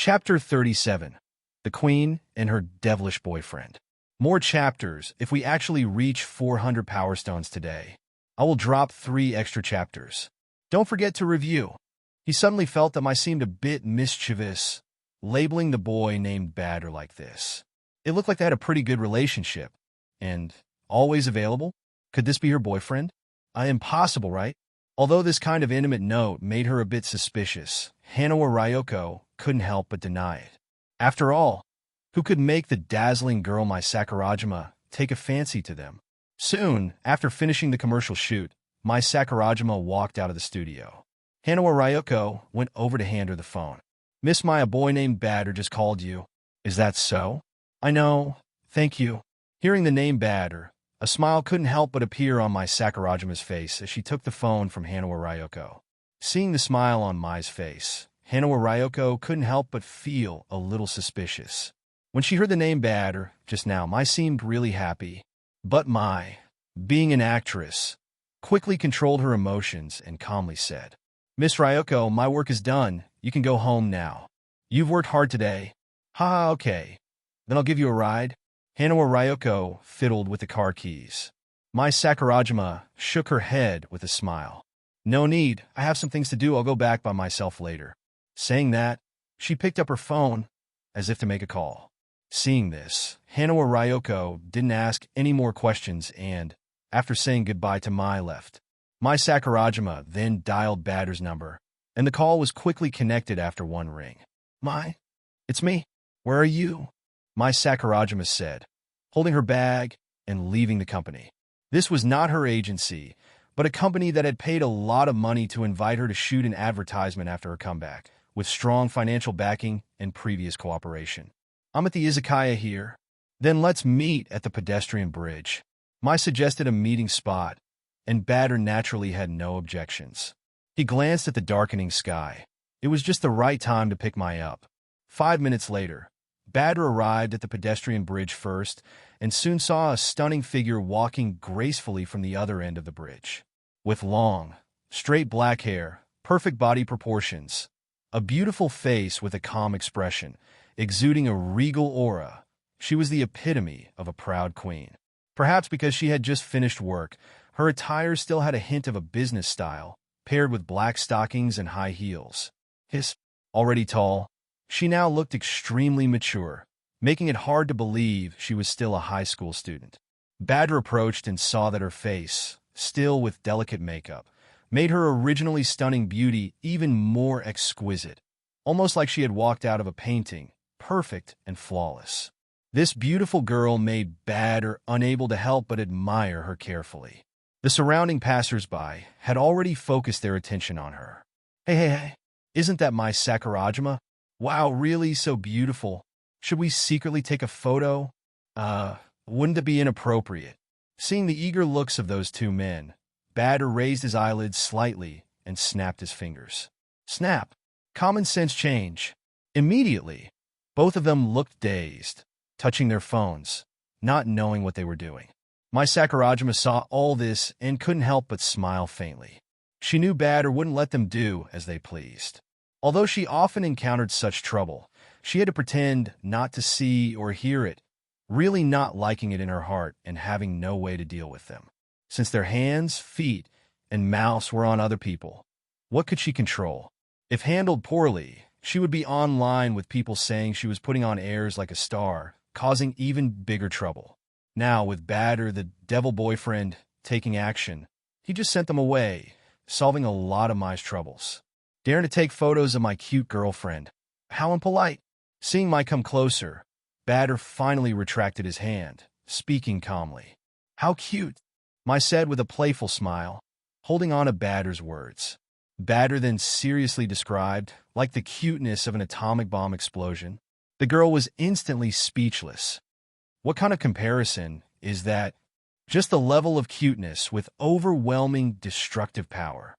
Chapter 37. The Queen and Her Devilish Boyfriend. More chapters if we actually reach 400 Power Stones today. I will drop 3 extra chapters. Don't forget to review. He suddenly felt that I seemed a bit mischievous, labeling the boy named Badr like this. It looked like they had a pretty good relationship. And always available? Could this be her boyfriend? Impossible, right? Although this kind of intimate note made her a bit suspicious, Hanawa Ryoko couldn't help but deny it. After all, who could make the dazzling girl Mai Sakurajima take a fancy to them? Soon, after finishing the commercial shoot, Mai Sakurajima walked out of the studio. Hanawa Ryoko went over to hand her the phone. "Miss Mai, a boy named Badr just called you." "Is that so?" "I know. Thank you." Hearing the name Badr, a smile couldn't help but appear on Mai Sakurajima's face as she took the phone from Hanawa Ryoko. Seeing the smile on Mai's face, Hanawa Ryoko couldn't help but feel a little suspicious. When she heard the name Badr just now, Mai seemed really happy. But Mai, being an actress, quickly controlled her emotions and calmly said, "Miss Ryoko, my work is done. You can go home now. You've worked hard today." "Ha, okay. Then I'll give you a ride." Hanawa Ryoko fiddled with the car keys. Mai Sakurajima shook her head with a smile. "No need. I have some things to do. I'll go back by myself later." Saying that, she picked up her phone as if to make a call. Seeing this, Hanawa Ryoko didn't ask any more questions and, after saying goodbye to Mai, left. Mai Sakurajima then dialed Badr's number, and the call was quickly connected after one ring. "Mai, it's me. Where are you?" Mai Sakurajima said, holding her bag and leaving the company. This was not her agency, but a company that had paid a lot of money to invite her to shoot an advertisement after her comeback, with strong financial backing and previous cooperation. "I'm at the izakaya here." "Then let's meet at the pedestrian bridge." Mai suggested a meeting spot, and Badr naturally had no objections. He glanced at the darkening sky. It was just the right time to pick Mai up. 5 minutes later, Badr arrived at the pedestrian bridge first and soon saw a stunning figure walking gracefully from the other end of the bridge. With long, straight black hair, perfect body proportions, a beautiful face with a calm expression, exuding a regal aura, she was the epitome of a proud queen. Perhaps because she had just finished work, her attire still had a hint of a business style, paired with black stockings and high heels. Already tall, she now looked extremely mature, making it hard to believe she was still a high school student. Badr approached and saw that her face, still with delicate makeup, made her originally stunning beauty even more exquisite, almost like she had walked out of a painting, perfect and flawless. This beautiful girl made Badr unable to help but admire her carefully. The surrounding passers-by had already focused their attention on her. Hey, isn't that Mai Sakurajima? Wow, really so beautiful. Should we secretly take a photo? Wouldn't it be inappropriate?" Seeing the eager looks of those two men, Badr raised his eyelids slightly and snapped his fingers. Snap! Common sense change. Immediately, both of them looked dazed, touching their phones, not knowing what they were doing. Mai Sakurajima saw all this and couldn't help but smile faintly. She knew Badr wouldn't let them do as they pleased. Although she often encountered such trouble, she had to pretend not to see or hear it, really not liking it in her heart and having no way to deal with them. Since their hands, feet, and mouths were on other people, what could she control? If handled poorly, she would be online with people saying she was putting on airs like a star, causing even bigger trouble. Now, with Badr, the devil boyfriend, taking action, he just sent them away, solving a lot of Mai's troubles. "Daring to take photos of my cute girlfriend. How impolite." Seeing Mai come closer, Badr finally retracted his hand, speaking calmly. "How cute," Mai said with a playful smile, holding on to Badr's words. Badr then seriously described, like the cuteness of an atomic bomb explosion. The girl was instantly speechless. What kind of comparison is that? Just the level of cuteness with overwhelming destructive power.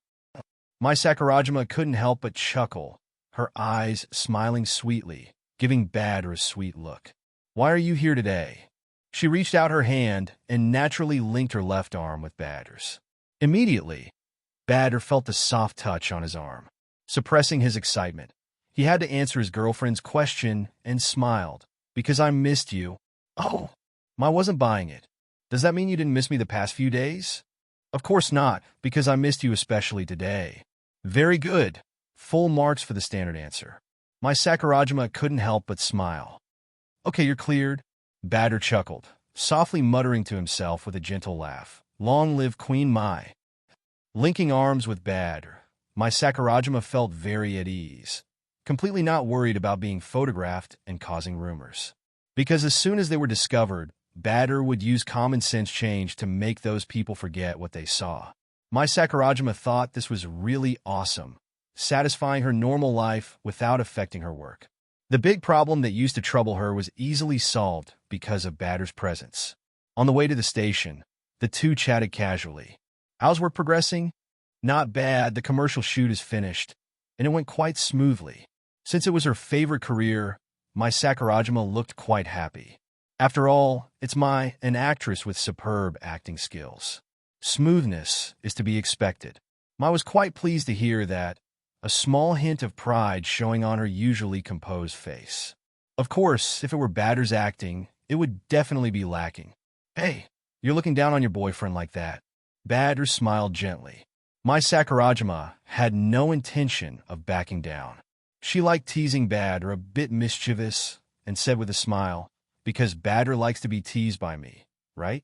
Mai Sakurajima couldn't help but chuckle, her eyes smiling sweetly, giving Badr a sweet look. "Why are you here today?" She reached out her hand and naturally linked her left arm with Badr's. Immediately, Badr felt the soft touch on his arm. Suppressing his excitement, He had to answer his girlfriend's question and smiled. Because I missed you. Oh, I wasn't buying it. Does that mean you didn't miss me the past few days? Of course not, because I missed you especially today. Very good. Full marks for the standard answer. My Sakurajima couldn't help but smile. Okay, you're cleared. Badr chuckled, softly muttering to himself with a gentle laugh. Long live Queen Mai. Linking arms with Badr, my Sakurajima felt very at ease, completely not worried about being photographed and causing rumors. Because as soon as they were discovered, Badr would use common sense change to make those people forget what they saw. My Sakurajima thought this was really awesome, satisfying her normal life without affecting her work. The big problem that used to trouble her was easily solved because of Badr's presence. On the way to the station, the two chatted casually. How's work progressing? Not bad, the commercial shoot is finished, and it went quite smoothly. Since it was her favorite career, my Sakurajima looked quite happy. After all, it's an actress with superb acting skills. Smoothness is to be expected. Mai was quite pleased to hear that, a small hint of pride showing on her usually composed face. Of course, if it were Badr's acting, it would definitely be lacking. Hey, you're looking down on your boyfriend like that. Badr smiled gently. My Sakurajima had no intention of backing down. She liked teasing Badr, a bit mischievous, and said with a smile, because Badr likes to be teased by me, right?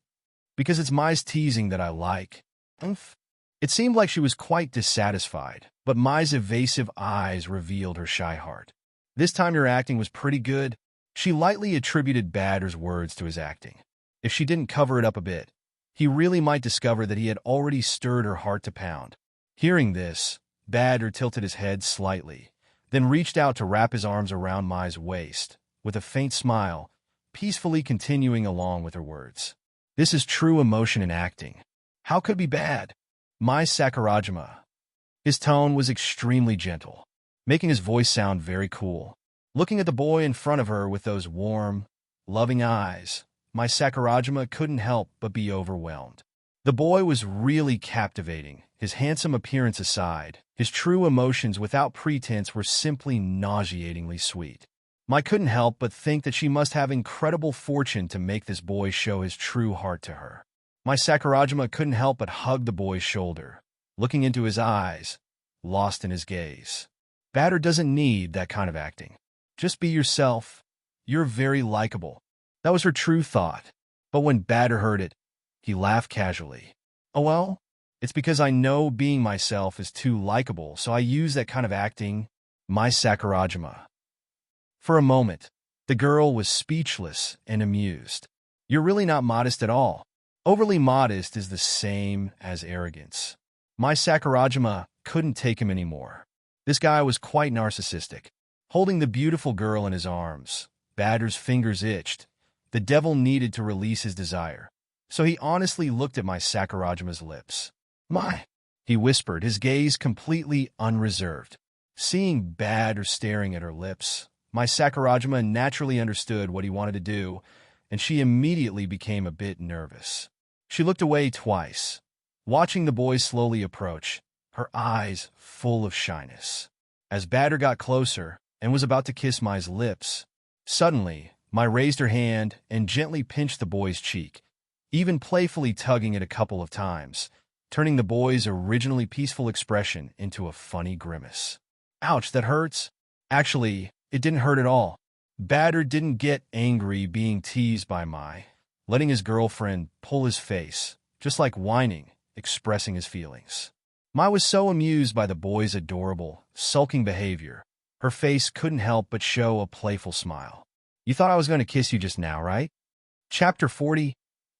Because it's Mai's teasing that I like. Oomph. It seemed like she was quite dissatisfied, but Mai's evasive eyes revealed her shy heart. This time your acting was pretty good. She lightly attributed Badr's words to his acting. If she didn't cover it up a bit, he really might discover that he had already stirred her heart to pound. Hearing this, Badr tilted his head slightly, then reached out to wrap his arms around Mai's waist, with a faint smile, peacefully continuing along with her words. This is true emotion in acting. How could it be bad? My Sakurajima. His tone was extremely gentle, making his voice sound very cool. Looking at the boy in front of her with those warm, loving eyes, my Sakurajima couldn't help but be overwhelmed. The boy was really captivating. His handsome appearance aside, his true emotions without pretense were simply nauseatingly sweet. Mai couldn't help but think that she must have incredible fortune to make this boy show his true heart to her. My Sakurajima couldn't help but hug the boy's shoulder, looking into his eyes, lost in his gaze. Badr doesn't need that kind of acting. Just be yourself. You're very likable. That was her true thought. But when Badr heard it, he laughed casually. Oh well, it's because I know being myself is too likable, so I use that kind of acting. My Sakurajima. For a moment, the girl was speechless and amused. You're really not modest at all. Overly modest is the same as arrogance. My Sakurajima couldn't take him anymore. This guy was quite narcissistic. Holding the beautiful girl in his arms, Badr's fingers itched. The devil needed to release his desire. So he honestly looked at my Sakurajima's lips. My, he whispered, his gaze completely unreserved. Seeing Badr staring at her lips, my Sakurajima naturally understood what he wanted to do, and she immediately became a bit nervous. She looked away twice, watching the boy slowly approach, her eyes full of shyness. As Badr got closer and was about to kiss Mai's lips, suddenly, Mai raised her hand and gently pinched the boy's cheek, even playfully tugging it a couple of times, turning the boy's originally peaceful expression into a funny grimace. Ouch, that hurts. Actually, it didn't hurt at all. Badr didn't get angry being teased by Mai, letting his girlfriend pull his face, just like whining, expressing his feelings. Mai was so amused by the boy's adorable, sulking behavior, her face couldn't help but show a playful smile. You thought I was going to kiss you just now, right? Chapter 40,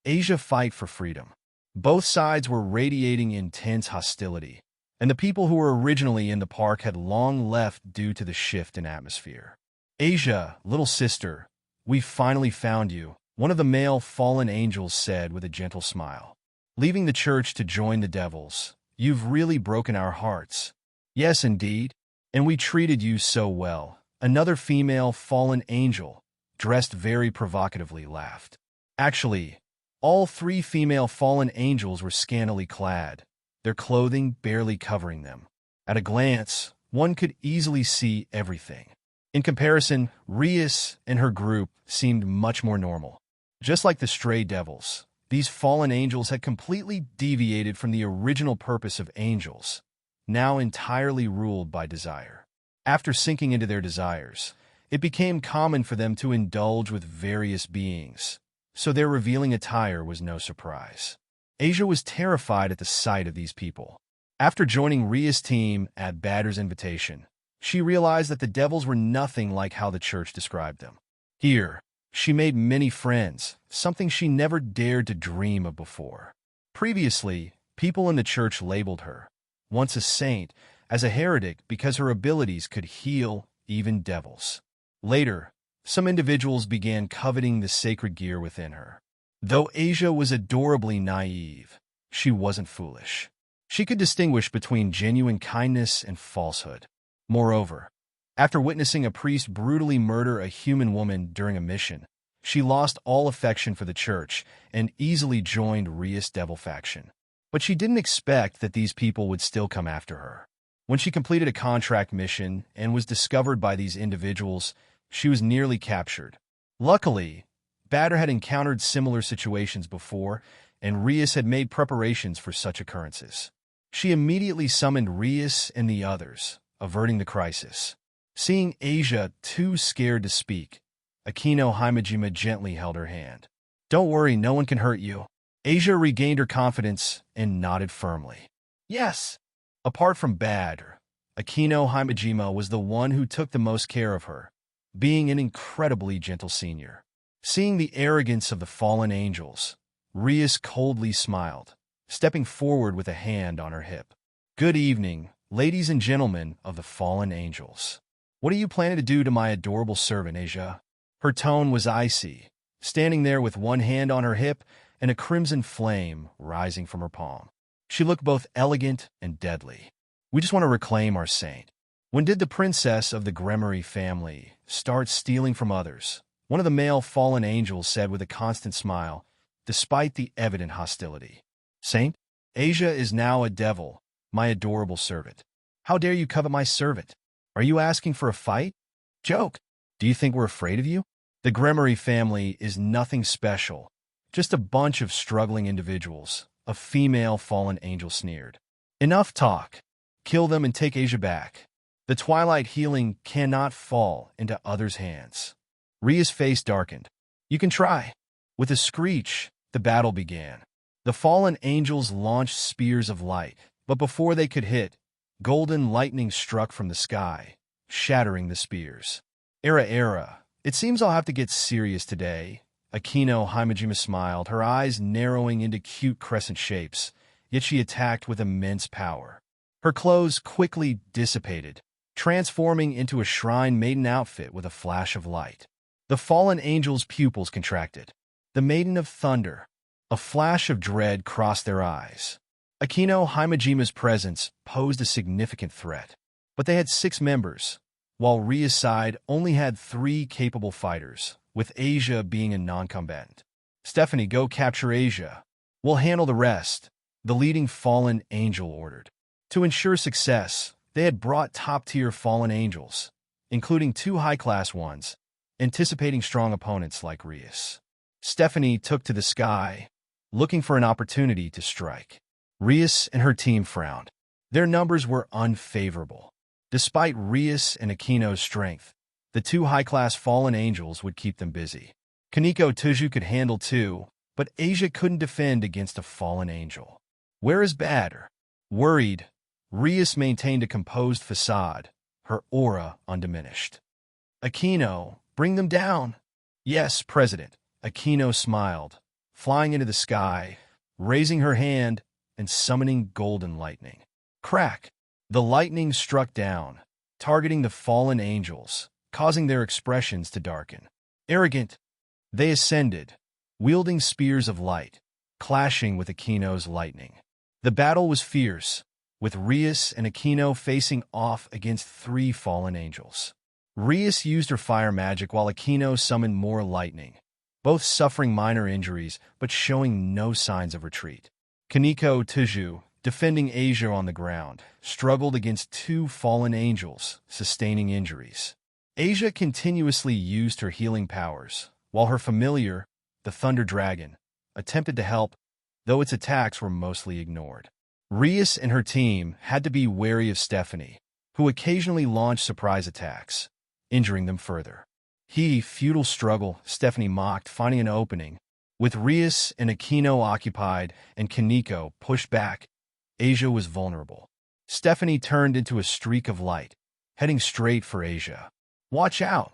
Asia Fight for Freedom. Both sides were radiating intense hostility, and the people who were originally in the park had long left due to the shift in atmosphere. Asia, little sister, we've finally found you, one of the male fallen angels said with a gentle smile. Leaving the church to join the devils, you've really broken our hearts. Yes, indeed, and we treated you so well. Another female fallen angel, dressed very provocatively, laughed. Actually, all three female fallen angels were scantily clad, their clothing barely covering them. At a glance, one could easily see everything. In comparison, Rias and her group seemed much more normal. Just like the stray devils, these fallen angels had completely deviated from the original purpose of angels, now entirely ruled by desire. After sinking into their desires, it became common for them to indulge with various beings, so their revealing attire was no surprise. Asia was terrified at the sight of these people. After joining Ria's team at Badr's invitation, she realized that the devils were nothing like how the church described them. Here, she made many friends, something she never dared to dream of before. Previously, people in the church labeled her, once a saint, as a heretic because her abilities could heal even devils. Later, some individuals began coveting the sacred gear within her. Though Asia was adorably naive, she wasn't foolish. She could distinguish between genuine kindness and falsehood. Moreover, after witnessing a priest brutally murder a human woman during a mission, she lost all affection for the church and easily joined Rias' devil faction. But she didn't expect that these people would still come after her. When she completed a contract mission and was discovered by these individuals, she was nearly captured. Luckily, Badr had encountered similar situations before, and Rias had made preparations for such occurrences. She immediately summoned Rias and the others, averting the crisis. Seeing Asia too scared to speak, Akino Himejima gently held her hand. "Don't worry, no one can hurt you." Asia regained her confidence and nodded firmly. "Yes." Apart from Badr, Akino Himejima was the one who took the most care of her, being an incredibly gentle senior. Seeing the arrogance of the fallen angels, Rias coldly smiled, stepping forward with a hand on her hip. "Good evening, ladies and gentlemen of the fallen angels. What are you planning to do to my adorable servant, Asia?" Her tone was icy, standing there with one hand on her hip and a crimson flame rising from her palm. She looked both elegant and deadly. "We just want to reclaim our saint." "When did the princess of the Gremory family start stealing from others?" one of the male fallen angels said with a constant smile, despite the evident hostility. "Saint? Asia is now a devil, my adorable servant. How dare you covet my servant? Are you asking for a fight? Joke. Do you think we're afraid of you? The Gremory family is nothing special, just a bunch of struggling individuals," a female fallen angel sneered. "Enough talk. Kill them and take Asia back. The twilight healing cannot fall into others' hands." Ria's face darkened. "You can try." With a screech, the battle began. The fallen angels launched spears of light, but before they could hit, golden lightning struck from the sky, shattering the spears. Era, it seems I'll have to get serious today." Akino Himejima smiled, her eyes narrowing into cute crescent shapes, yet she attacked with immense power. Her clothes quickly dissipated, transforming into a shrine maiden outfit with a flash of light. The fallen angel's pupils contracted. The Maiden of Thunder. A flash of dread crossed their eyes. Akino Himejima's presence posed a significant threat, but they had 6 members, while Ria's side only had 3 capable fighters, with Asia being a non-combatant. "Stephanie, go capture Asia. We'll handle the rest," the leading fallen angel ordered. To ensure success, they had brought top-tier fallen angels, including 2 high-class ones, anticipating strong opponents like Rias. Stephanie took to the sky, looking for an opportunity to strike. Rias and her team frowned. Their numbers were unfavorable. Despite Rias and Akino's strength, the 2 high-class fallen angels would keep them busy. Kaneko Tuju could handle 2, but Asia couldn't defend against a fallen angel. "Where is Badr?" Worried, Rias maintained a composed facade, her aura undiminished. "Akino, bring them down." "Yes, President." Akino smiled, flying into the sky, raising her hand and summoning golden lightning. Crack! The lightning struck down, targeting the fallen angels, causing their expressions to darken. Arrogant, they ascended, wielding spears of light, clashing with Akino's lightning. The battle was fierce, with Rias and Akino facing off against 3 fallen angels. Rias used her fire magic while Akino summoned more lightning, both suffering minor injuries but showing no signs of retreat. Kaneko Tuju, defending Asia on the ground, struggled against two fallen angels, sustaining injuries. Asia continuously used her healing powers, while her familiar, the Thunder Dragon, attempted to help, though its attacks were mostly ignored. Rias and her team had to be wary of Stephanie, who occasionally launched surprise attacks, injuring them further. Futile struggle, Stephanie mocked, finding an opening. With Rias and Aquino occupied and Kaneko pushed back, Asia was vulnerable. Stephanie turned into a streak of light, heading straight for Asia. "Watch out!"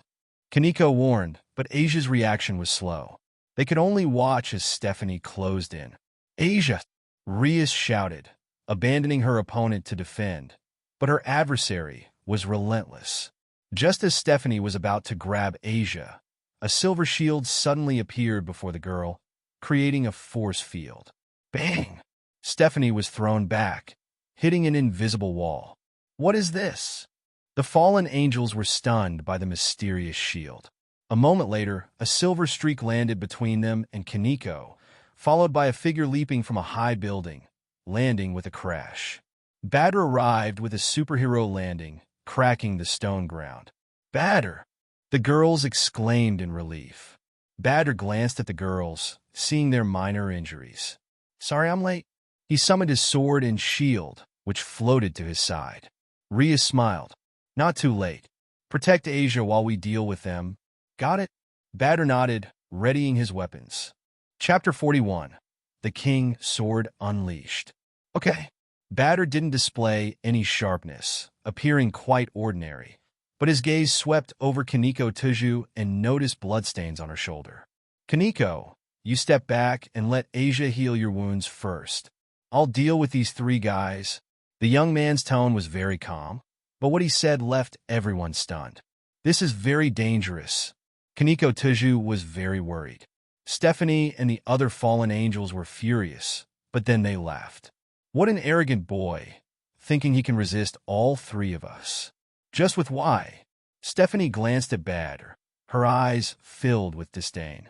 Kaneko warned, but Asia's reaction was slow. They could only watch as Stephanie closed in. "Asia!" Rias shouted, abandoning her opponent to defend, but her adversary was relentless. Just as Stephanie was about to grab Asia, a silver shield suddenly appeared before the girl, creating a force field. Bang! Stephanie was thrown back, hitting an invisible wall. "What is this?" The fallen angels were stunned by the mysterious shield. A moment later, a silver streak landed between them and Kaneko, followed by a figure leaping from a high building, landing with a crash. Badr arrived with a superhero landing, cracking the stone ground. "Badr!" The girls exclaimed in relief. Badr glanced at the girls, seeing their minor injuries. "Sorry I'm late." He summoned his sword and shield, which floated to his side. Rias smiled. "Not too late. Protect Asia while we deal with them. Got it?" Badr nodded, readying his weapons. Chapter 41. The King Sword Unleashed. Okay. Badr didn't display any sharpness, appearing quite ordinary, but his gaze swept over Kaneko Tuju and noticed bloodstains on her shoulder. "Kaneko, you step back and let Asia heal your wounds first. I'll deal with these three guys." The young man's tone was very calm, but what he said left everyone stunned. "This is very dangerous." Kaneko Tuju was very worried. Stephanie and the other fallen angels were furious, but then they laughed. "What an arrogant boy, thinking he can resist all three of us. Just with why?" Stephanie glanced at Badr, her eyes filled with disdain.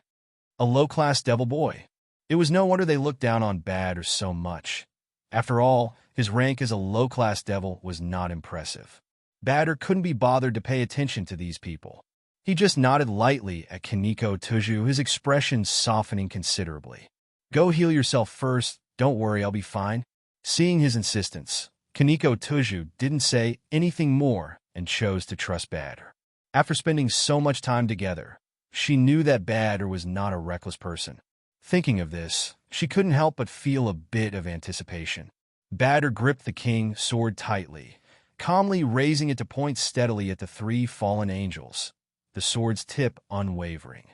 A low-class devil boy. It was no wonder they looked down on Badr so much. After all, his rank as a low-class devil was not impressive. Badr couldn't be bothered to pay attention to these people. He just nodded lightly at Kaneko Tuju, his expression softening considerably. "Go heal yourself first. Don't worry, I'll be fine." Seeing his insistence, Kaneko Tuju didn't say anything more and chose to trust Badr. After spending so much time together, she knew that Badr was not a reckless person. Thinking of this, she couldn't help but feel a bit of anticipation. Badr gripped the king's sword tightly, calmly raising it to point steadily at the three fallen angels, the sword's tip unwavering.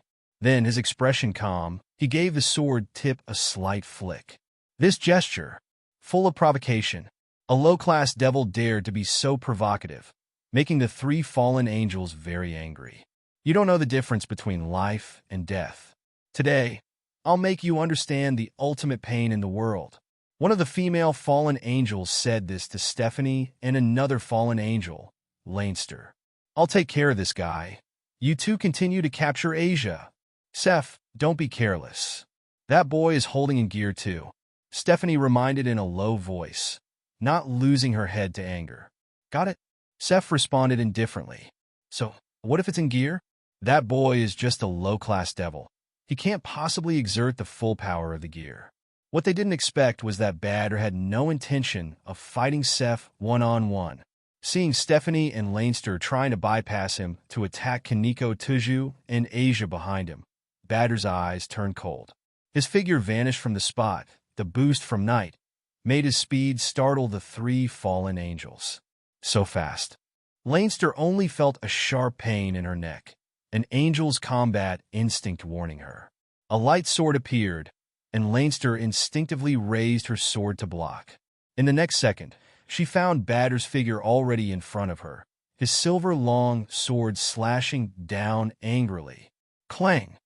Then, his expression calm, he gave the sword tip a slight flick. This gesture, full of provocation, a low-class devil dared to be so provocative, making the three fallen angels very angry. "You don't know the difference between life and death. Today, I'll make you understand the ultimate pain in the world." One of the female fallen angels said this to Stephanie and another fallen angel, Leinster. "I'll take care of this guy. You two continue to capture Asia. Seth, don't be careless. That boy is holding in gear too," Stephanie reminded in a low voice, not losing her head to anger. "Got it?" Seth responded indifferently. "So, what if it's in gear?" "That boy is just a low-class devil. He can't possibly exert the full power of the gear." What they didn't expect was that Badr had no intention of fighting Seth one-on-one. Seeing Stephanie and Leinster trying to bypass him to attack Kaneko Tuju and Asia behind him, Badr's eyes turned cold. His figure vanished from the spot. The boost from night made his speed startle the three fallen angels. So fast. Leinster only felt a sharp pain in her neck, an angel's combat instinct warning her. A light sword appeared, and Leinster instinctively raised her sword to block. In the next second, she found Badr's figure already in front of her, his silver-long sword slashing down angrily. Clang!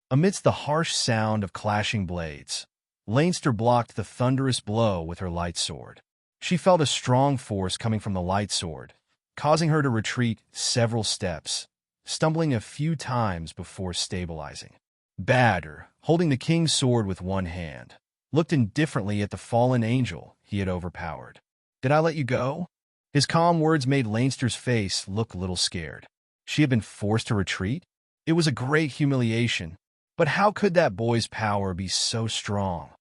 Amidst the harsh sound of clashing blades, Leinster blocked the thunderous blow with her light sword. She felt a strong force coming from the light sword, causing her to retreat several steps, stumbling a few times before stabilizing. Badr, holding the king's sword with one hand, looked indifferently at the fallen angel he had overpowered. "Did I let you go?" His calm words made Leinster's face look a little scared. She had been forced to retreat? It was a great humiliation. But how could that boy's power be so strong,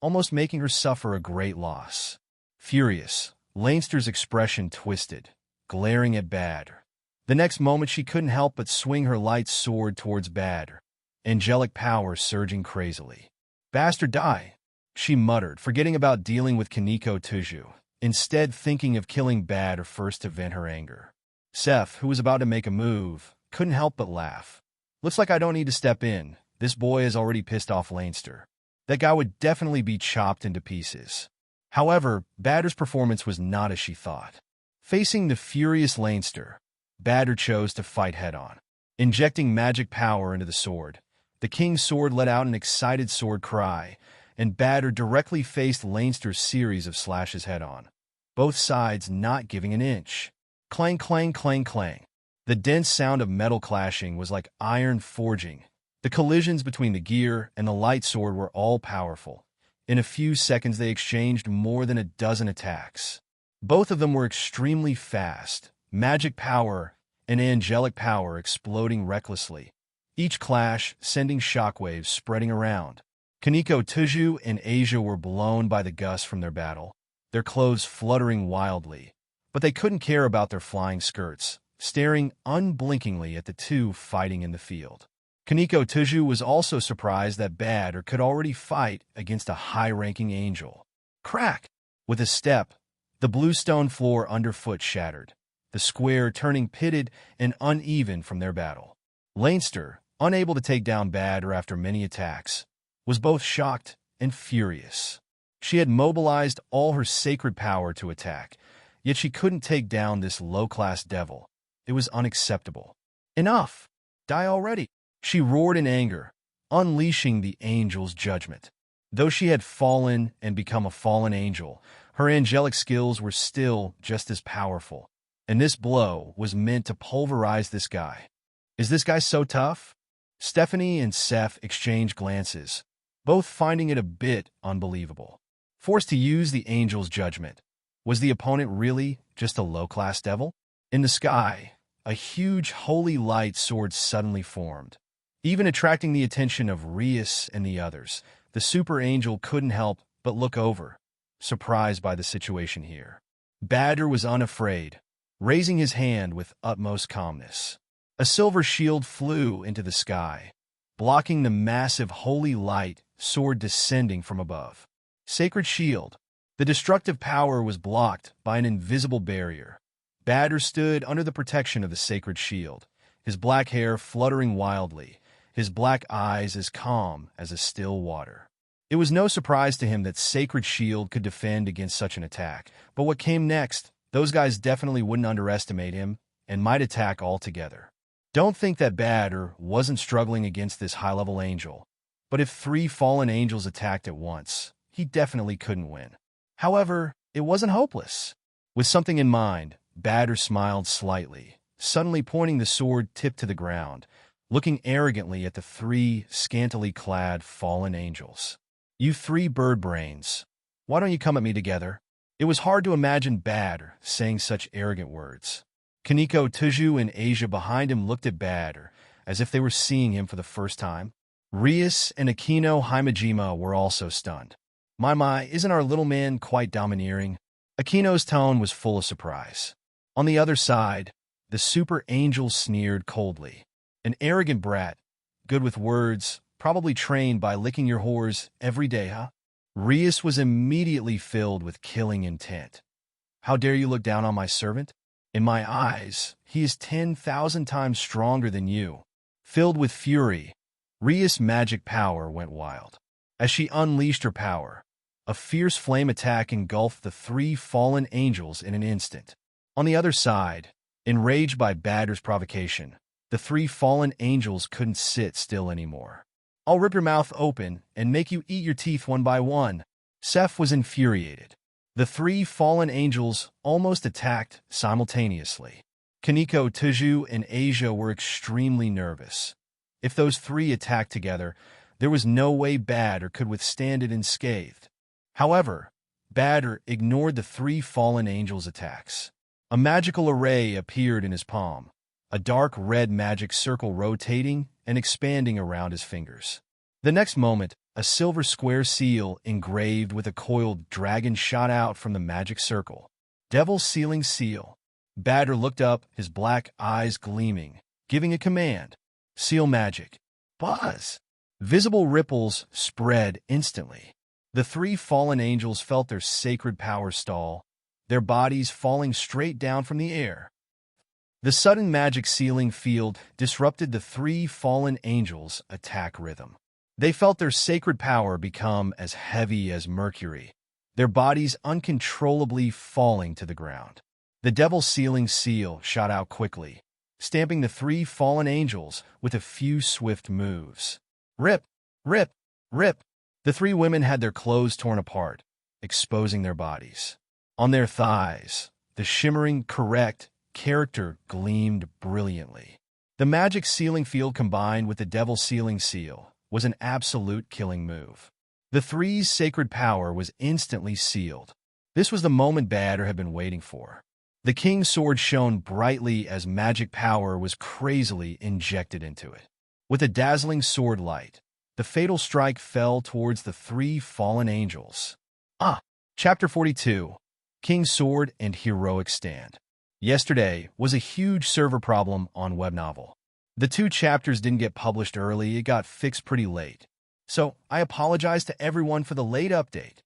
almost making her suffer a great loss? Furious, Leinster's expression twisted, glaring at Badr. The next moment she couldn't help but swing her light sword towards Badr, angelic power surging crazily. "Bastard, die," she muttered, forgetting about dealing with Kaneko Tuju, instead thinking of killing Badr first to vent her anger. Seth, who was about to make a move, couldn't help but laugh. "Looks like I don't need to step in. This boy has already pissed off Leinster. That guy would definitely be chopped into pieces." However, Badr's performance was not as she thought. Facing the furious Leinster, Badr chose to fight head-on. Injecting magic power into the sword, the king's sword let out an excited sword cry, and Badr directly faced Leinster's series of slashes head-on, both sides not giving an inch. Clang, clang, clang, clang. The dense sound of metal clashing was like iron forging. The collisions between the gear and the light sword were all-powerful. In a few seconds they exchanged more than a dozen attacks. Both of them were extremely fast, magic power and angelic power exploding recklessly, each clash sending shockwaves spreading around. Kaneko Tuju and Asia were blown by the gusts from their battle, their clothes fluttering wildly, but they couldn't care about their flying skirts, staring unblinkingly at the two fighting in the field. Kaneko Tuju was also surprised that Badr could already fight against a high-ranking angel. Crack! With a step, the blue stone floor underfoot shattered, the square turning pitted and uneven from their battle. Leinster, unable to take down Badr after many attacks, was both shocked and furious. She had mobilized all her sacred power to attack, yet she couldn't take down this low-class devil. It was unacceptable. "Enough! Die already!" She roared in anger, unleashing the angel's judgment. Though she had fallen and become a fallen angel, her angelic skills were still just as powerful, and this blow was meant to pulverize this guy. "Is this guy so tough?" Stephanie and Seth exchanged glances, both finding it a bit unbelievable. Forced to use the angel's judgment, was the opponent really just a low-class devil? In the sky, a huge holy light sword suddenly formed. Even attracting the attention of Rias and the others, the super angel couldn't help but look over, surprised by the situation here. Badr was unafraid, raising his hand with utmost calmness. A silver shield flew into the sky, blocking the massive holy light sword descending from above. Sacred shield. The destructive power was blocked by an invisible barrier. Badr stood under the protection of the sacred shield, his black hair fluttering wildly, his black eyes as calm as a still water. It was no surprise to him that Sacred Shield could defend against such an attack, but what came next, those guys definitely wouldn't underestimate him and might attack altogether. Don't think that Badr wasn't struggling against this high-level angel, but if 3 fallen angels attacked at once, he definitely couldn't win. However, it wasn't hopeless. With something in mind, Badr smiled slightly, suddenly pointing the sword tip to the ground, looking arrogantly at the 3 scantily clad fallen angels. "You 3 bird brains, why don't you come at me together?" It was hard to imagine Badr saying such arrogant words. Kaneko Tuju and Asia behind him looked at Badr as if they were seeing him for the first time. Rias and Akino Himejima were also stunned. My, isn't our little man quite domineering?" Akino's tone was full of surprise. On the other side, the super angel sneered coldly. "An arrogant brat, good with words, probably trained by licking your whores every day, huh?" Rias was immediately filled with killing intent. "How dare you look down on my servant? In my eyes, he is 10,000 times stronger than you." Filled with fury, Rias' magic power went wild. As she unleashed her power, a fierce flame attack engulfed the 3 fallen angels in an instant. On the other side, enraged by Badr's provocation, the 3 fallen angels couldn't sit still anymore. "I'll rip your mouth open and make you eat your teeth one by one." Seth was infuriated. The 3 fallen angels almost attacked simultaneously. Kaneko Tuju and Asia were extremely nervous. If those 3 attacked together, There was no way Badr could withstand it unscathed. However, Badr ignored the three fallen angels' attacks. A magical array appeared in his palm, a dark red magic circle rotating and expanding around his fingers. The next moment, a silver square seal engraved with a coiled dragon shot out from the magic circle. Devil's Sealing Seal. Badr looked up, his black eyes gleaming, giving a command. Seal magic. Buzz! Visible ripples spread instantly. The three fallen angels felt their sacred power stall, their bodies falling straight down from the air. The sudden magic sealing field disrupted the three fallen angels' attack rhythm. They felt their sacred power become as heavy as mercury, their bodies uncontrollably falling to the ground. The Devil's Sealing Seal shot out quickly, stamping the three fallen angels with a few swift moves. Rip! Rip! Rip! The three women had their clothes torn apart, exposing their bodies. On their thighs, the shimmering, correct character gleamed brilliantly. The magic sealing field combined with the Devil's Sealing Seal was an absolute killing move. The three's sacred power was instantly sealed. This was the moment Badr had been waiting for. The king's sword shone brightly as magic power was crazily injected into it. With a dazzling sword light, the fatal strike fell towards the three fallen angels. Chapter 42. King's Sword and Heroic Stand. Yesterday was a huge server problem on WebNovel. The 2 chapters didn't get published early, it got fixed pretty late. So, I apologize to everyone for the late update.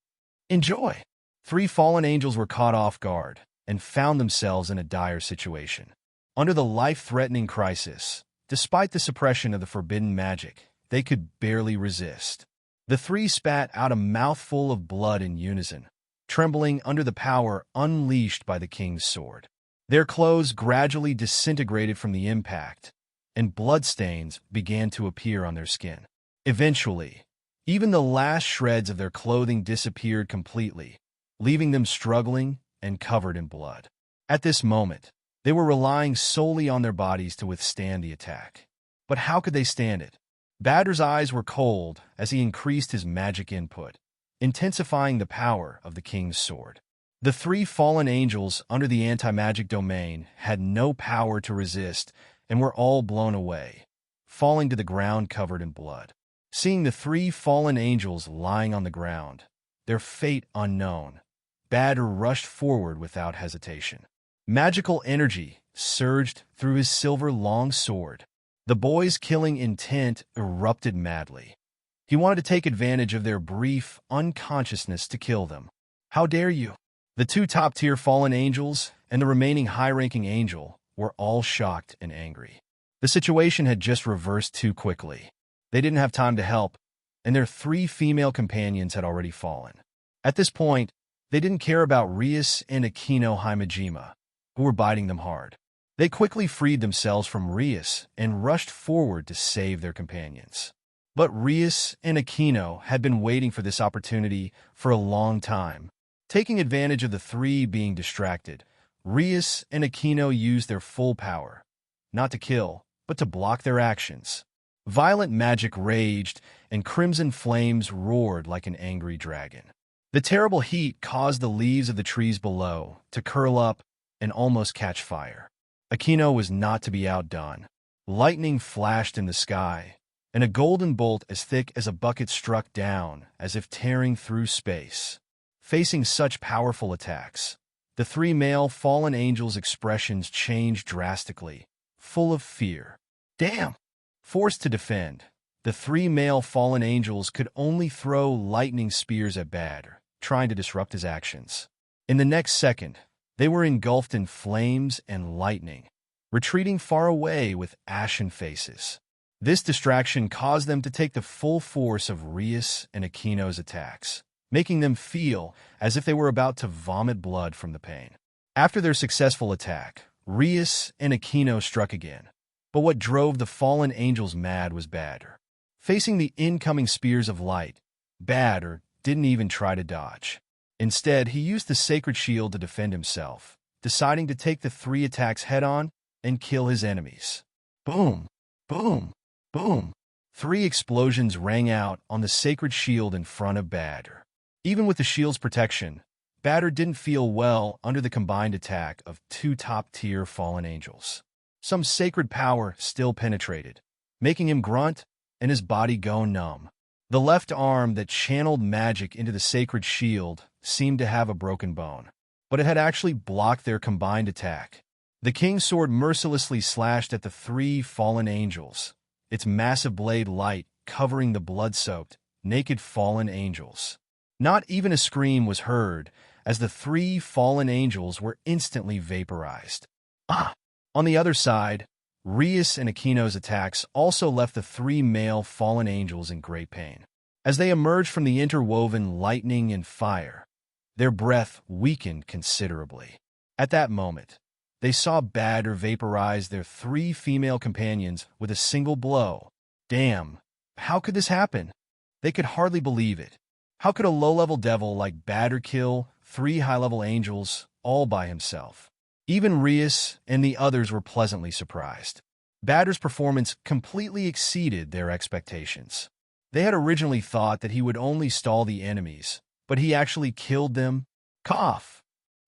Enjoy! 3 fallen angels were caught off guard and found themselves in a dire situation. Under the life-threatening crisis, despite the suppression of the forbidden magic, they could barely resist. The 3 spat out a mouthful of blood in unison, trembling under the power unleashed by the king's sword. Their clothes gradually disintegrated from the impact, and bloodstains began to appear on their skin. Eventually, even the last shreds of their clothing disappeared completely, leaving them struggling and covered in blood. At this moment, they were relying solely on their bodies to withstand the attack. But how could they stand it? Badr's eyes were cold as he increased his magic input, intensifying the power of the king's sword. The 3 fallen angels under the anti-magic domain had no power to resist and were all blown away, falling to the ground covered in blood. Seeing the 3 fallen angels lying on the ground, their fate unknown, Badr rushed forward without hesitation. Magical energy surged through his silver long sword. The boys' killing intent erupted madly. He wanted to take advantage of their brief unconsciousness to kill them. How dare you? The 2 top-tier fallen angels and the remaining high-ranking angel were all shocked and angry. The situation had just reversed too quickly. They didn't have time to help, and their 3 female companions had already fallen. At this point, they didn't care about Rias and Akino Himejima, who were biting them hard. They quickly freed themselves from Rias and rushed forward to save their companions. But Rias and Akino had been waiting for this opportunity for a long time. Taking advantage of the 3 being distracted, Rias and Akino used their full power, not to kill, but to block their actions. Violent magic raged, and crimson flames roared like an angry dragon. The terrible heat caused the leaves of the trees below to curl up and almost catch fire. Akino was not to be outdone. Lightning flashed in the sky, and a golden bolt as thick as a bucket struck down as if tearing through space. Facing such powerful attacks, the 3 male fallen angels' expressions changed drastically, full of fear. Damn! Forced to defend, the 3 male fallen angels could only throw lightning spears at Badr, trying to disrupt his actions. In the next second, they were engulfed in flames and lightning, retreating far away with ashen faces. This distraction caused them to take the full force of Rias and Akino's attacks, making them feel as if they were about to vomit blood from the pain. After their successful attack, Rias and Akino struck again. But what drove the fallen angels mad was Badr. Facing the incoming spears of light, Badr didn't even try to dodge. Instead, he used the sacred shield to defend himself, deciding to take the 3 attacks head-on and kill his enemies. Boom! Boom! Boom! 3 explosions rang out on the sacred shield in front of Badr. Even with the shield's protection, Badr didn't feel well under the combined attack of 2 top-tier fallen angels. Some sacred power still penetrated, making him grunt and his body go numb. The left arm that channeled magic into the sacred shield seemed to have a broken bone, but it had actually blocked their combined attack. The king's sword mercilessly slashed at the 3 fallen angels, its massive blade light covering the blood-soaked, naked fallen angels. Not even a scream was heard as the 3 fallen angels were instantly vaporized. On the other side, Rias and Aquino's attacks also left the 3 male fallen angels in great pain. As they emerged from the interwoven lightning and fire, their breath weakened considerably. At that moment, they saw Badr vaporize their 3 female companions with a single blow. Damn, how could this happen? They could hardly believe it. How could a low-level devil like Badr kill 3 high-level angels all by himself? Even Rias and the others were pleasantly surprised. Badr's performance completely exceeded their expectations. They had originally thought that he would only stall the enemies, but he actually killed them. Cough.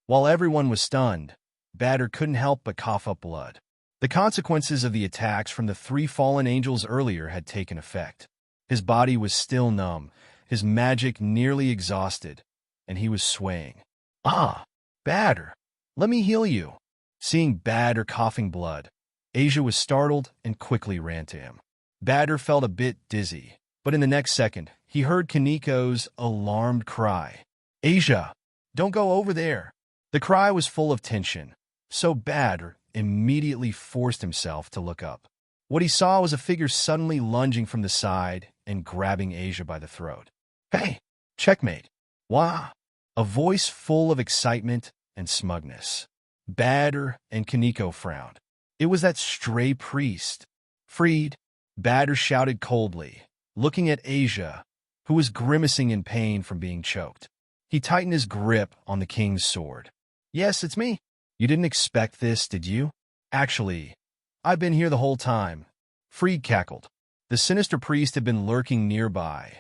While everyone was stunned, Badr couldn't help but cough up blood. The consequences of the attacks from the 3 fallen angels earlier had taken effect. His body was still numb, his magic nearly exhausted, and he was swaying. Badr, let me heal you. Seeing Badr coughing blood, Asia was startled and quickly ran to him. Badr felt a bit dizzy, but in the next second, he heard Kaniko's alarmed cry. Asia, don't go over there. The cry was full of tension, so Badr immediately forced himself to look up. What he saw was a figure suddenly lunging from the side and grabbing Asia by the throat. Hey, checkmate. Wah! A voice full of excitement and smugness. Badr and Kaniko frowned. It was that stray priest. Freed, Badr shouted coldly, looking at Asia, who was grimacing in pain from being choked. He tightened his grip on the king's sword. Yes, it's me. You didn't expect this, did you? Actually, I've been here the whole time. Freed cackled. The sinister priest had been lurking nearby,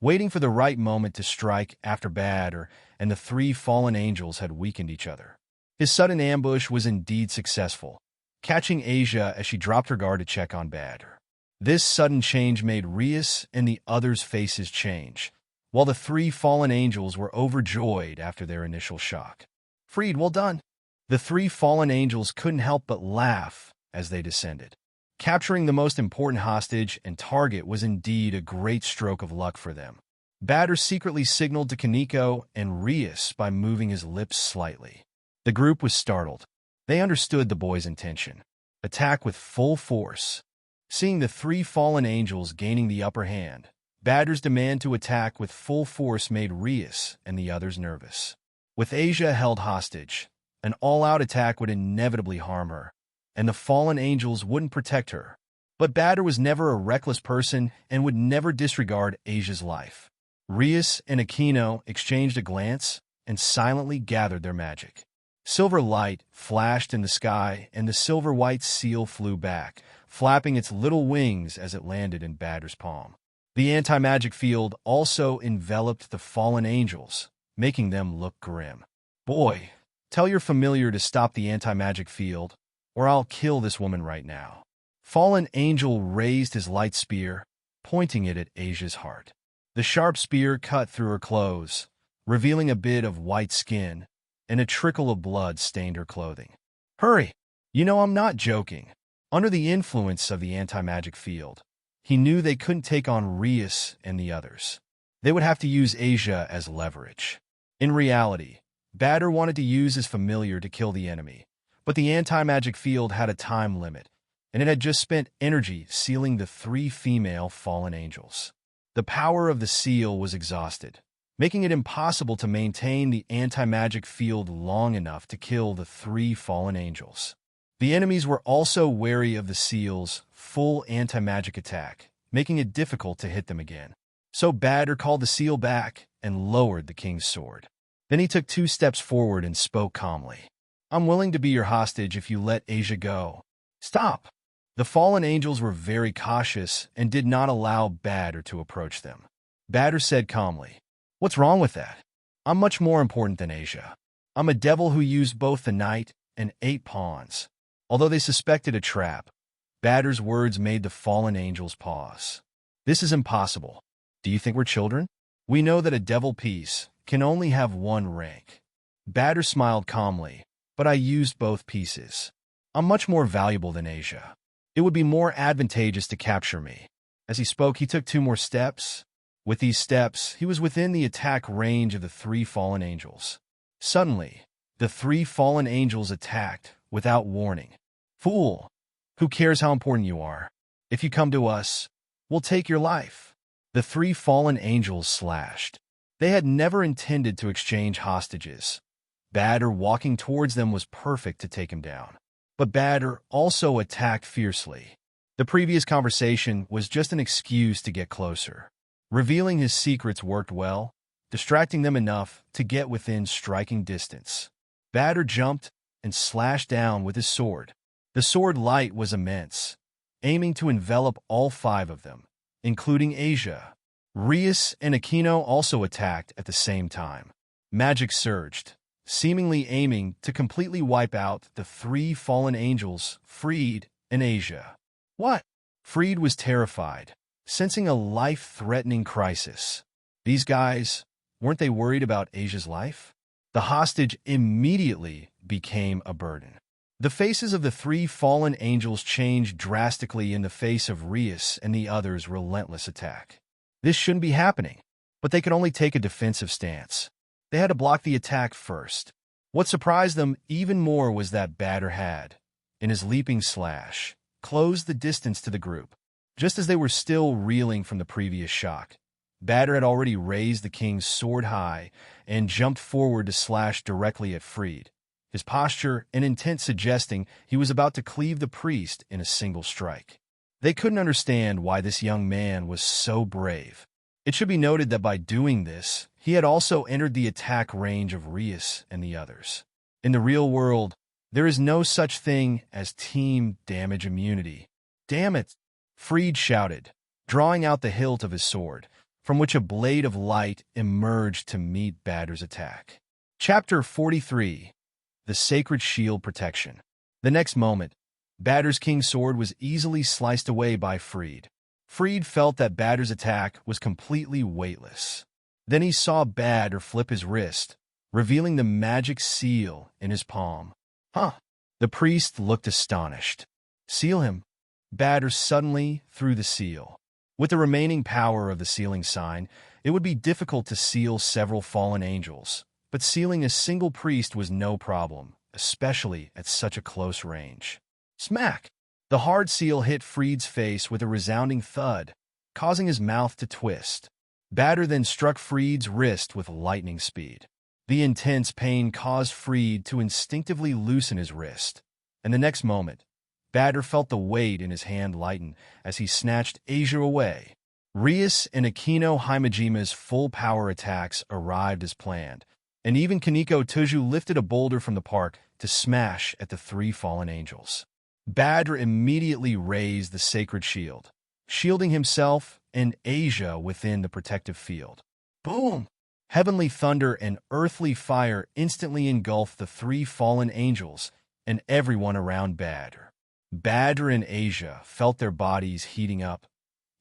waiting for the right moment to strike after Badr and the 3 fallen angels had weakened each other. His sudden ambush was indeed successful, catching Asia as she dropped her guard to check on Badr. This sudden change made Rias and the others' faces change, while the 3 fallen angels were overjoyed after their initial shock. Freed, well done. The 3 fallen angels couldn't help but laugh as they descended. Capturing the most important hostage and target was indeed a great stroke of luck for them. Badr secretly signaled to Kaniko and Rias by moving his lips slightly. The group was startled. They understood the boy's intention. Attack with full force. Seeing the 3 fallen angels gaining the upper hand, Badr's demand to attack with full force made Rias and the others nervous. With Asia held hostage, an all-out attack would inevitably harm her, and the fallen angels wouldn't protect her. But Badr was never a reckless person and would never disregard Asia's life. Rias and Aquino exchanged a glance and silently gathered their magic. Silver light flashed in the sky, and the silver-white seal flew back, flapping its little wings as it landed in Badr's palm. The anti-magic field also enveloped the fallen angels, making them look grim. Boy, tell your familiar to stop the anti-magic field, or I'll kill this woman right now. Fallen angel raised his light spear, pointing it at Asia's heart. The sharp spear cut through her clothes, revealing a bit of white skin, and a trickle of blood stained her clothing. Hurry! You know I'm not joking. Under the influence of the anti-magic field, he knew they couldn't take on Rias and the others. They would have to use Asia as leverage. In reality, Badr wanted to use his familiar to kill the enemy, but the anti-magic field had a time limit, and it had just spent energy sealing the 3 female fallen angels. The power of the seal was exhausted, making it impossible to maintain the anti-magic field long enough to kill the 3 fallen angels. The enemies were also wary of the seal's full anti-magic attack, making it difficult to hit them again. So Badr called the seal back and lowered the king's sword. Then he took 2 steps forward and spoke calmly. I'm willing to be your hostage if you let Asia go. Stop! The fallen angels were very cautious and did not allow Badr to approach them. Badr said calmly, "What's wrong with that? I'm much more important than Asia. I'm a devil who used both the knight and 8 pawns." Although they suspected a trap, Badr's words made the fallen angels pause. "This is impossible. Do you think we're children? We know that a devil piece can only have 1 rank." Badr smiled calmly, "But I used both pieces. I'm much more valuable than Asia. It would be more advantageous to capture me." As he spoke, he took 2 more steps. With these steps, he was within the attack range of the 3 fallen angels. Suddenly, the 3 fallen angels attacked without warning. "Fool! Who cares how important you are? If you come to us, we'll take your life." The 3 fallen angels slashed. They had never intended to exchange hostages. Badr walking towards them was perfect to take him down. But Badr also attacked fiercely. The previous conversation was just an excuse to get closer. Revealing his secrets worked well, distracting them enough to get within striking distance. Badr jumped and slashed down with his sword. The sword light was immense, aiming to envelop all 5 of them, including Asia. Rias and Aquino also attacked at the same time. Magic surged, seemingly aiming to completely wipe out the 3 fallen angels, Freed and Asia. "What?" Freed was terrified, sensing a life-threatening crisis. These guys, weren't they worried about Asia's life? The hostage immediately became a burden. The faces of the 3 fallen angels changed drastically in the face of Rias and the others' relentless attack. This shouldn't be happening, but they could only take a defensive stance. They had to block the attack first. What surprised them even more was that Badr had, in his leaping slash, closed the distance to the group. Just as they were still reeling from the previous shock, Badr had already raised the king's sword high and jumped forward to slash directly at Freed, his posture and intent suggesting he was about to cleave the priest in a single strike. They couldn't understand why this young man was so brave. It should be noted that by doing this, he had also entered the attack range of Rias and the others. In the real world, there is no such thing as team damage immunity. "Damn it!" Freed shouted, drawing out the hilt of his sword, from which a blade of light emerged to meet Badr's attack. Chapter 43. The Sacred Shield Protection. The next moment, Badr's king's sword was easily sliced away by Freed. Freed felt that Badr's attack was completely weightless. Then he saw Badr flip his wrist, revealing the magic seal in his palm. "Huh!" The priest looked astonished. "Seal him." Badr suddenly threw the seal. With the remaining power of the sealing sign, it would be difficult to seal several fallen angels, but sealing a single priest was no problem, especially at such a close range. Smack! The hard seal hit Freed's face with a resounding thud, causing his mouth to twist. Badr then struck Freed's wrist with lightning speed. The intense pain caused Freed to instinctively loosen his wrist, and the next moment, Badr felt the weight in his hand lighten as he snatched Asia away. Rias and Aquino Himajima's full-power attacks arrived as planned, and even Kaneko Tuju lifted a boulder from the park to smash at the 3 fallen angels. Badr immediately raised the sacred shield, shielding himself and Asia within the protective field. Boom! Heavenly thunder and earthly fire instantly engulfed the 3 fallen angels and everyone around Badr. Badr and Asia felt their bodies heating up.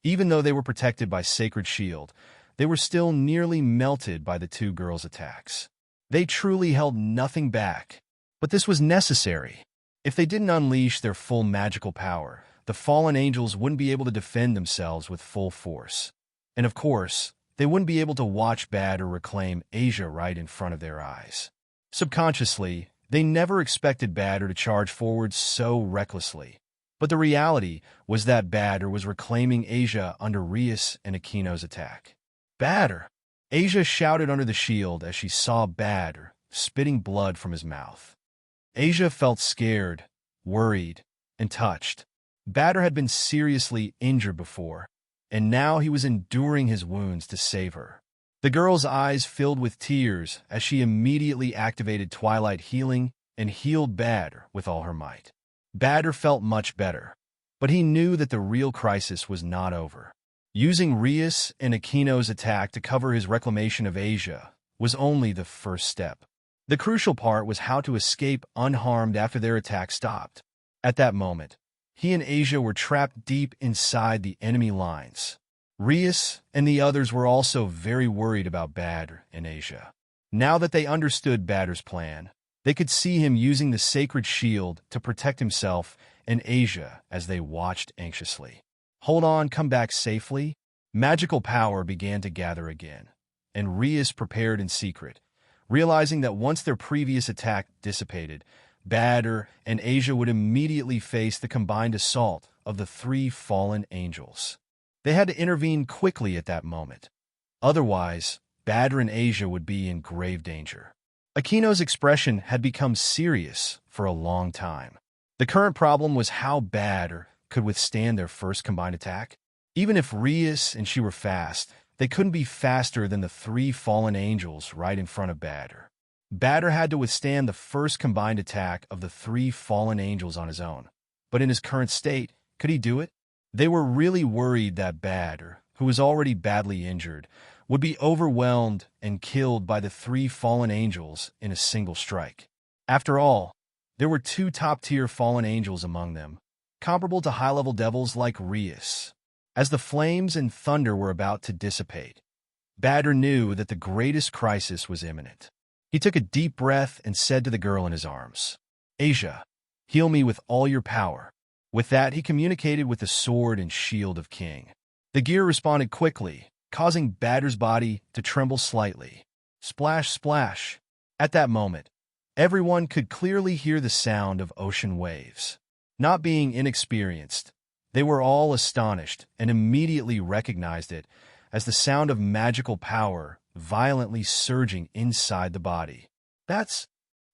Even though they were protected by sacred shield, they were still nearly melted by the 2 girls' attacks. They truly held nothing back, but this was necessary. If they didn't unleash their full magical power, the fallen angels wouldn't be able to defend themselves with full force. And of course, they wouldn't be able to watch Badr reclaim Asia right in front of their eyes. Subconsciously, they never expected Badr to charge forward so recklessly. But the reality was that Badr was reclaiming Asia under Rias and Aquino's attack. "Badr!" Asia shouted under the shield as she saw Badr spitting blood from his mouth. Asia felt scared, worried, and touched. Badr had been seriously injured before, and now he was enduring his wounds to save her. The girl's eyes filled with tears as she immediately activated Twilight Healing and healed Badr with all her might. Badr felt much better. But he knew that the real crisis was not over. Using Rias and Aquino's attack to cover his reclamation of Asia was only the first step. The crucial part was how to escape unharmed after their attack stopped. At that moment, he and Asia were trapped deep inside the enemy lines. Rias and the others were also very worried about Badr and Asia. Now that they understood Badr's plan, they could see him using the sacred shield to protect himself and Asia as they watched anxiously. Hold on, come back safely. Magical power began to gather again, and Rias prepared in secret, realizing that once their previous attack dissipated, Badr and Asia would immediately face the combined assault of the three fallen angels. They had to intervene quickly at that moment. Otherwise, Badr and Asia would be in grave danger. Aquino's expression had become serious for a long time. The current problem was how Badr could withstand their first combined attack. Even if Rias and she were fast, they couldn't be faster than the three fallen angels right in front of Badr. Badr had to withstand the first combined attack of the three fallen angels on his own. But in his current state, could he do it? They were really worried that Badr, who was already badly injured, would be overwhelmed and killed by the three fallen angels in a single strike. After all, there were two top-tier fallen angels among them, comparable to high-level devils like Rias. As the flames and thunder were about to dissipate, Badr knew that the greatest crisis was imminent. He took a deep breath and said to the girl in his arms, "Asia, heal me with all your power." With that, he communicated with the sword and shield of King. The gear responded quickly, causing Badr's body to tremble slightly. Splash, splash. At that moment, everyone could clearly hear the sound of ocean waves. Not being inexperienced, they were all astonished and immediately recognized it as the sound of magical power violently surging inside the body. That's...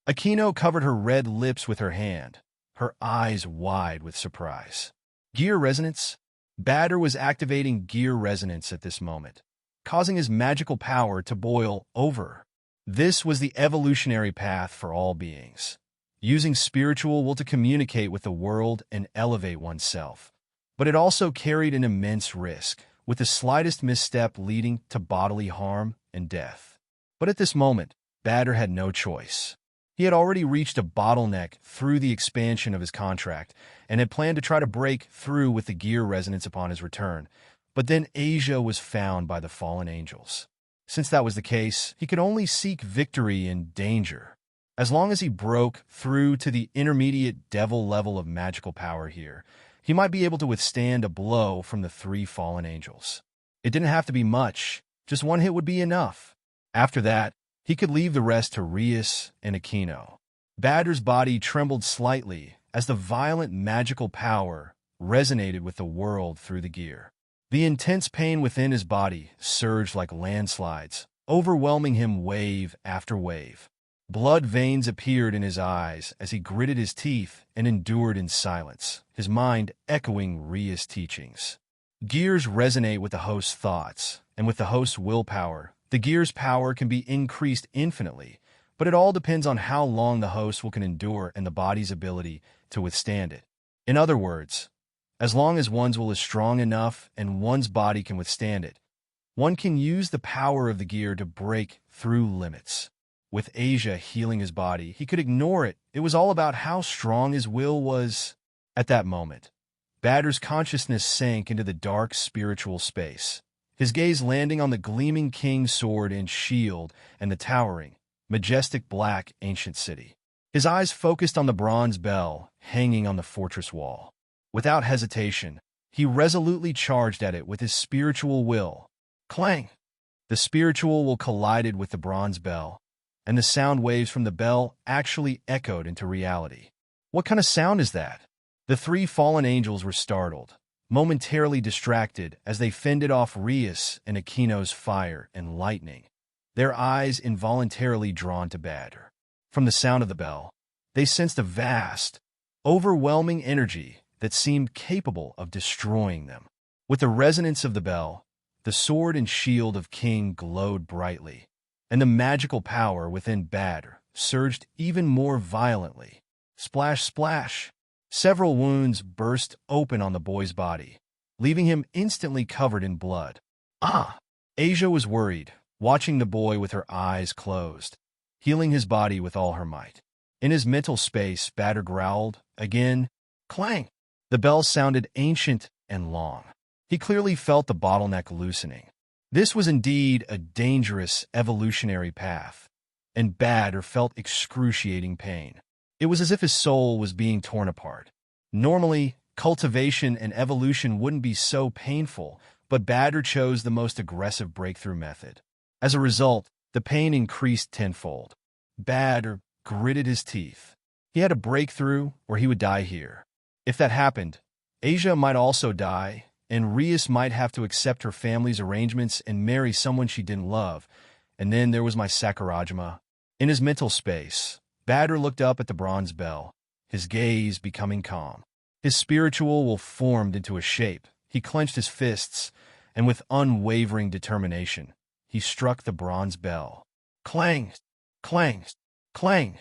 Aquino covered her red lips with her hand, her eyes wide with surprise. Gear resonance? Badr was activating gear resonance at this moment, causing his magical power to boil over. This was the evolutionary path for all beings, using spiritual will to communicate with the world and elevate oneself. But it also carried an immense risk, with the slightest misstep leading to bodily harm and death. But at this moment, Badr had no choice. He had already reached a bottleneck through the expansion of his contract and had planned to try to break through with the gear resonance upon his return. But then Asia was found by the fallen angels. Since that was the case, he could only seek victory in danger. As long as he broke through to the intermediate devil level of magical power here, he might be able to withstand a blow from the three fallen angels. It didn't have to be much, just one hit would be enough. After that, he could leave the rest to Rias and Aquino. Badr's body trembled slightly as the violent magical power resonated with the world through the gear. The intense pain within his body surged like landslides, overwhelming him wave after wave. Blood veins appeared in his eyes as he gritted his teeth and endured in silence, his mind echoing Ria's teachings. Gears resonate with the host's thoughts, and with the host's willpower, the gear's power can be increased infinitely, but it all depends on how long the host can endure and the body's ability to withstand it. In other words, as long as one's will is strong enough and one's body can withstand it, one can use the power of the gear to break through limits. With Asia healing his body, he could ignore it. It was all about how strong his will was. At that moment, Badr's consciousness sank into the dark spiritual space, his gaze landing on the gleaming king's sword and shield and the towering, majestic black ancient city. His eyes focused on the bronze bell hanging on the fortress wall. Without hesitation, he resolutely charged at it with his spiritual will. Clang! The spiritual will collided with the bronze bell, and the sound waves from the bell actually echoed into reality. What kind of sound is that? The three fallen angels were startled, momentarily distracted as they fended off Rias and Aquino's fire and lightning, their eyes involuntarily drawn to Badr. From the sound of the bell, they sensed a vast, overwhelming energy that seemed capable of destroying them. With the resonance of the bell, the sword and shield of King glowed brightly, and the magical power within Badr surged even more violently. Splash, splash! Several wounds burst open on the boy's body, leaving him instantly covered in blood. Ah! Asia was worried, watching the boy with her eyes closed, healing his body with all her might. In his mental space, Badr growled, again, clang! The bell sounded ancient and long. He clearly felt the bottleneck loosening. This was indeed a dangerous evolutionary path, and Badr felt excruciating pain. It was as if his soul was being torn apart. Normally, cultivation and evolution wouldn't be so painful, but Badr chose the most aggressive breakthrough method. As a result, the pain increased tenfold. Badr gritted his teeth. He had a breakthrough, or he would die here. If that happened, Asia might also die, and Rias might have to accept her family's arrangements and marry someone she didn't love. And then there was my Sakurajima. In his mental space, Badr looked up at the bronze bell, his gaze becoming calm. His spiritual will formed into a shape. He clenched his fists, and with unwavering determination, he struck the bronze bell. Clang! Clang! Clang!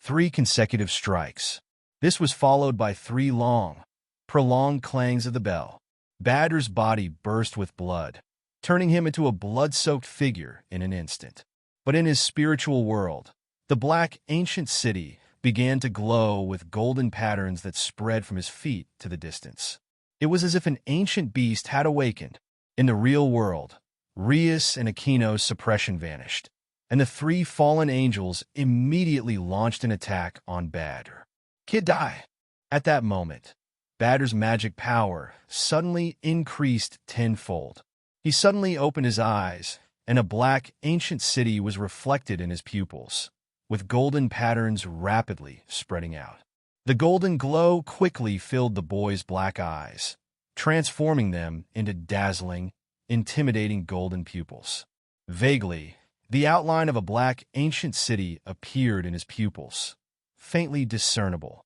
3 consecutive strikes. This was followed by 3 long, prolonged clangs of the bell. Badr's body burst with blood, turning him into a blood-soaked figure in an instant. But in his spiritual world, the black ancient city began to glow with golden patterns that spread from his feet to the distance. It was as if an ancient beast had awakened. In the real world, Rias and Aquino's suppression vanished, and the 3 fallen angels immediately launched an attack on Badr. Kid die! At that moment, Badr's magic power suddenly increased tenfold. He suddenly opened his eyes, and a black ancient city was reflected in his pupils, with golden patterns rapidly spreading out. The golden glow quickly filled the boy's black eyes, transforming them into dazzling, intimidating golden pupils. Vaguely, the outline of a black ancient city appeared in his pupils, faintly discernible.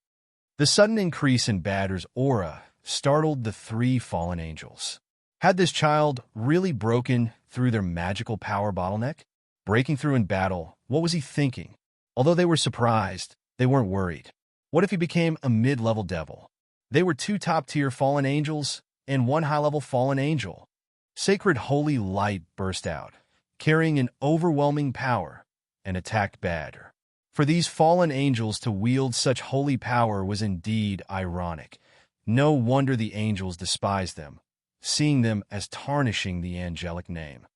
The sudden increase in Badr's aura startled the 3 fallen angels. Had this child really broken through their magical power bottleneck? Breaking through in battle, what was he thinking? Although they were surprised, they weren't worried. What if he became a mid-level devil? They were 2 top-tier fallen angels and 1 high-level fallen angel. Sacred holy light burst out, carrying an overwhelming power, and attacked Badr. For these fallen angels to wield such holy power was indeed ironic. No wonder the angels despised them, seeing them as tarnishing the angelic name.